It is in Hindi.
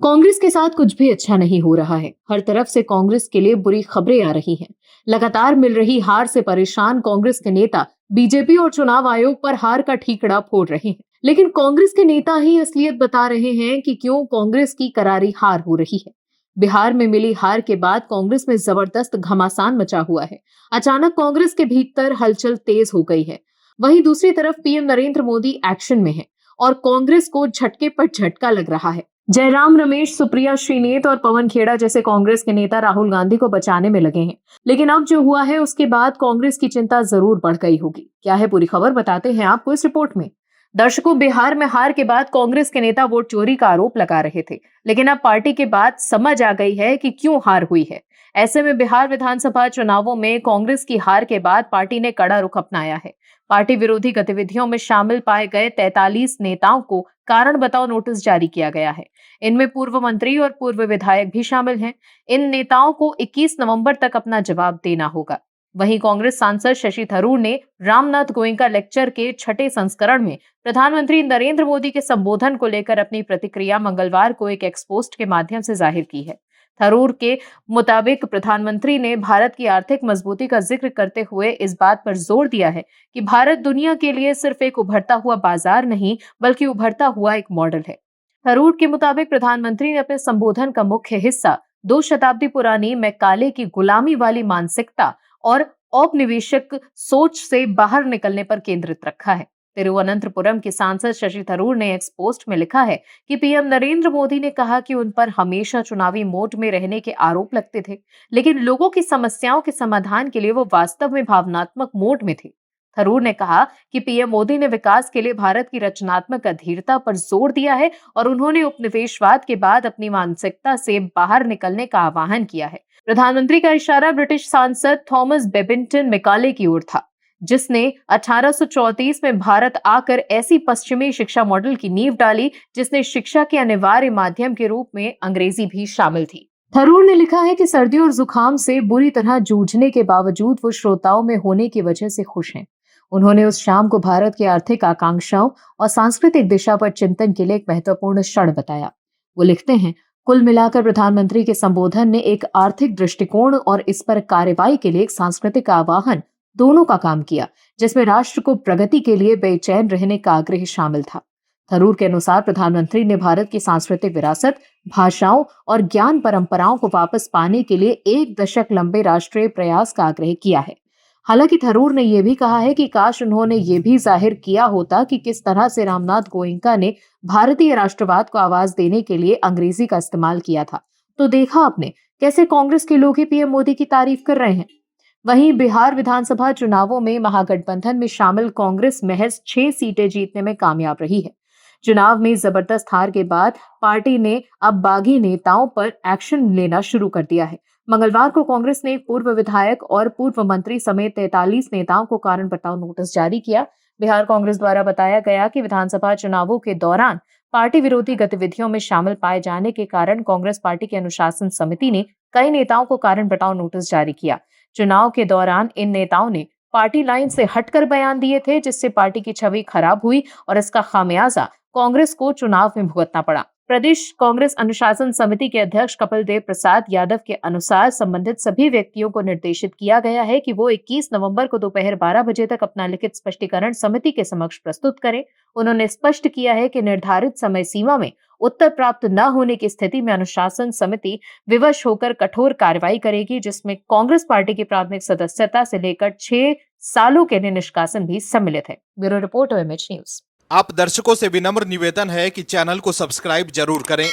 कांग्रेस के साथ कुछ भी अच्छा नहीं हो रहा है। हर तरफ से कांग्रेस के लिए बुरी खबरें आ रही हैं। लगातार मिल रही हार से परेशान कांग्रेस के नेता बीजेपी और चुनाव आयोग पर हार का ठीकरा फोड़ रहे हैं। लेकिन कांग्रेस के नेता ही असलियत बता रहे हैं कि क्यों कांग्रेस की करारी हार हो रही है। बिहार में मिली हार के बाद कांग्रेस में जबरदस्त घमासान मचा हुआ है। अचानक कांग्रेस के भीतर हलचल तेज हो गई है। वहीं दूसरी तरफ पीएम नरेंद्र मोदी एक्शन में है और कांग्रेस को झटके पर झटका लग रहा है। जयराम रमेश, सुप्रिया श्रीनेत और पवन खेड़ा जैसे कांग्रेस के नेता राहुल गांधी को बचाने में लगे हैं। लेकिन अब जो हुआ है उसके बाद कांग्रेस की चिंता जरूर बढ़ गई होगी। क्या है पूरी खबर, बताते हैं आपको इस रिपोर्ट में। दर्शकों, बिहार में हार के बाद कांग्रेस के नेता वोट चोरी का आरोप लगा रहे थे, लेकिन अब पार्टी के बाद समझ आ गई है कि क्यों हार हुई है। ऐसे में बिहार विधानसभा चुनावों में कांग्रेस की हार के बाद पार्टी ने कड़ा रुख अपनाया है। पार्टी विरोधी गतिविधियों में शामिल पाए गए 43 नेताओं को कारण बताओ नोटिस जारी किया गया है। इनमें पूर्व मंत्री और पूर्व विधायक भी शामिल हैं। इन नेताओं को 21 नवंबर तक अपना जवाब देना होगा। वहीं कांग्रेस सांसद शशि थरूर ने रामनाथ गोयनका लेक्चर के 6ठे संस्करण में प्रधानमंत्री नरेंद्र मोदी के संबोधन को लेकर अपनी प्रतिक्रिया मंगलवार को एक एक्सपोस्ट के माध्यम से जाहिर की है। थरूर के मुताबिक प्रधानमंत्री ने भारत की आर्थिक मजबूती का जिक्र करते हुए इस बात पर जोर दिया है कि भारत दुनिया के लिए सिर्फ एक उभरता हुआ बाजार नहीं, बल्कि उभरता हुआ एक मॉडल है। थरूर के मुताबिक प्रधानमंत्री ने अपने संबोधन का मुख्य हिस्सा 2 शताब्दी पुरानी मैकाले की गुलामी वाली मानसिकता और औपनिवेशिक सोच से बाहर निकलने पर केंद्रित रखा है। तिरुवनंतपुरम के सांसद शशि थरूर ने एक्स पोस्ट में लिखा है कि पीएम नरेंद्र मोदी ने कहा कि उन पर हमेशा चुनावी मोड में रहने के आरोप लगते थे, लेकिन लोगों की समस्याओं के समाधान के लिए वो वास्तव में भावनात्मक मोड में थे। थरूर ने कहा कि पीएम मोदी ने विकास के लिए भारत की रचनात्मक अधीरता पर जोर दिया है और उन्होंने उपनिवेशवाद के बाद अपनी मानसिकता से बाहर निकलने का आह्वान किया है। प्रधानमंत्री का इशारा ब्रिटिश सांसद थॉमस बेबिंगटन मैकाले की ओर था, जिसने 1834 में भारत आकर ऐसी पश्चिमी शिक्षा मॉडल की नींव डाली जिसने शिक्षा के अनिवार्य माध्यम के रूप में अंग्रेजी भी शामिल थी। थरूर ने लिखा है कि सर्दी और जुकाम से बुरी तरह जूझने के बावजूद वो श्रोताओं में होने की वजह से खुश हैं। उन्होंने उस शाम को भारत की आर्थिक आकांक्षाओं और सांस्कृतिक दिशा पर चिंतन के लिए एक महत्वपूर्ण क्षण बताया। वो लिखते हैं, कुल मिलाकर प्रधानमंत्री के संबोधन ने एक आर्थिक दृष्टिकोण और इस पर कार्रवाई के लिए एक सांस्कृतिक आह्वान दोनों का काम किया, जिसमें राष्ट्र को प्रगति के लिए बेचैन रहने का आग्रह शामिल था। थरूर के अनुसार प्रधानमंत्री ने भारत की सांस्कृतिक विरासत, भाषाओं और ज्ञान परंपराओं को वापस पाने के लिए 1 दशक लंबे राष्ट्रीय प्रयास का आग्रह किया है। हालांकि थरूर ने यह भी कहा है कि काश उन्होंने ये भी जाहिर किया होता कि किस तरह से रामनाथ गोयनका ने भारतीय राष्ट्रवाद को आवाज देने के लिए अंग्रेजी का इस्तेमाल किया था। तो देखा आपने कैसे कांग्रेस के लोग ही पीएम मोदी की तारीफ कर रहे हैं। वहीं बिहार विधानसभा चुनावों में महागठबंधन में शामिल कांग्रेस महज 6 सीटें जीतने में कामयाब रही है। चुनाव में जबरदस्त हार के बाद पार्टी ने अब बागी नेताओं पर एक्शन लेना शुरू कर दिया है। मंगलवार को कांग्रेस ने एक पूर्व विधायक और पूर्व मंत्री समेत 43 नेताओं को कारण बताओ नोटिस जारी किया। बिहार कांग्रेस द्वारा बताया गया कि विधानसभा चुनावों के दौरान पार्टी विरोधी गतिविधियों में शामिल पाए जाने के कारण कांग्रेस पार्टी की अनुशासन समिति ने कई नेताओं को कारण बताओ नोटिस जारी किया। चुनाव के दौरान इन नेताओं ने पार्टी लाइन से हटकर बयान दिए थे, जिससे पार्टी की छवि खराब हुई और इसका खामियाजा कांग्रेस को चुनाव में भुगतना पड़ा। प्रदेश कांग्रेस अनुशासन समिति के अध्यक्ष कपिल देव प्रसाद यादव के अनुसार संबंधित सभी व्यक्तियों को निर्देशित किया गया है कि वो 21 नवंबर को दोपहर 12 बजे तक अपना लिखित स्पष्टीकरण समिति के समक्ष प्रस्तुत करें। उन्होंने स्पष्ट किया है कि निर्धारित समय सीमा में उत्तर प्राप्त न होने की स्थिति में अनुशासन समिति विवश होकर कठोर कार्रवाई करेगी, जिसमें कांग्रेस पार्टी की प्राथमिक सदस्यता से लेकर 6 सालों के लिए निष्कासन भी सम्मिलित है। Bureau report, OMH news. आप दर्शकों से विनम्र निवेदन है कि चैनल को सब्सक्राइब जरूर करें